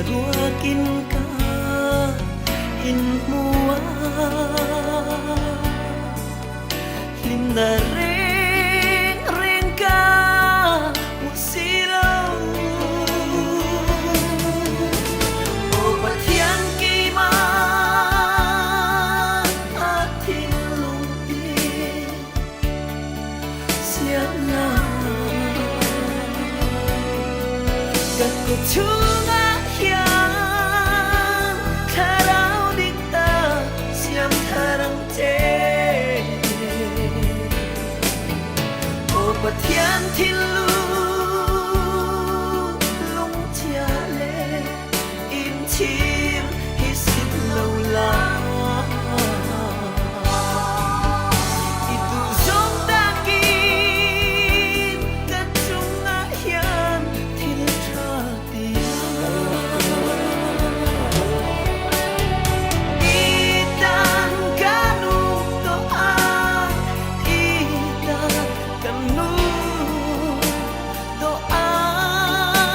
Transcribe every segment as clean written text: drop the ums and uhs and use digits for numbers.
rua kin ka in mua lim na ring ring ka musilaw o pathian ki ma atin lumpi siap na kat ko chunga hiang tharau dikta siam tharang che o pathian thin lu lung chia le in chim hi sit lâu la itu zong ta kin kat chunga hiang thil tra ti itan kanu to an itan kanu to an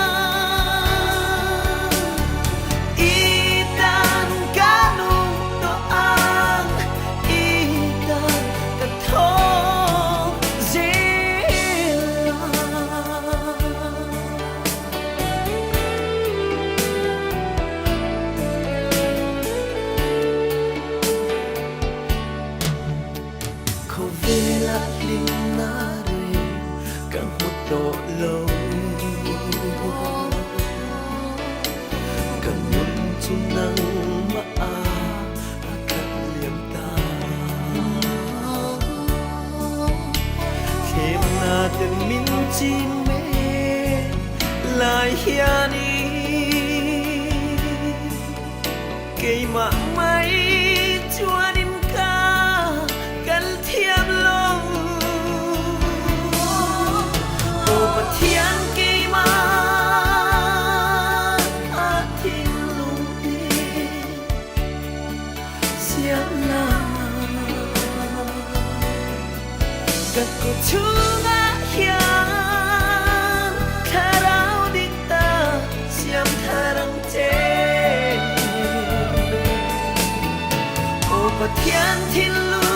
itan kanu to an itan kathong zela ko vela lim na re kan hot to lo kan mun chung nang ma a akat liam ta thêm na từng min chim mê lại hiani cây mạng mây chua đinh ca gần thiệp lâu ô bát thiên kỳ ma atin lung đi siap na kat ko chunga hiang tharau dikta siam tharang che o pathian thin lu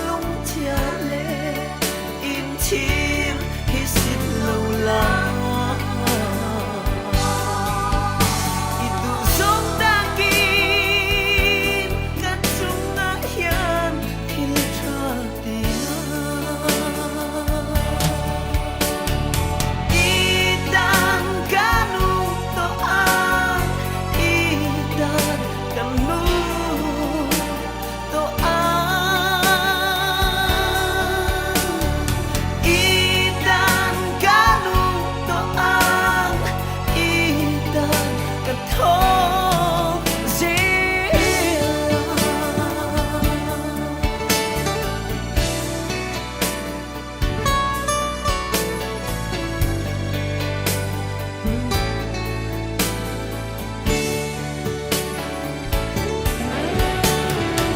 lung chia le in chim hi sit lâu la itu zong ta kin kat chunga hiang thil tra ti itan kanu to an itan kanu to an itan kanu to an itan kathong zela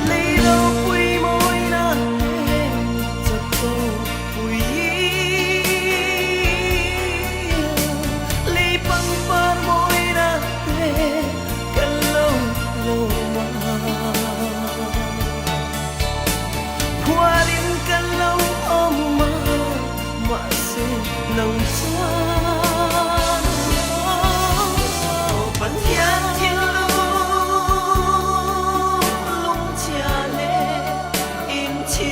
lấy đâu quy môi na cho cô quy lấy băng băng môi na cần lâu lâu mà qua đêm cần lâu ôm mà sẽ nồng chan bát thiên thiên lu lung chia le in chi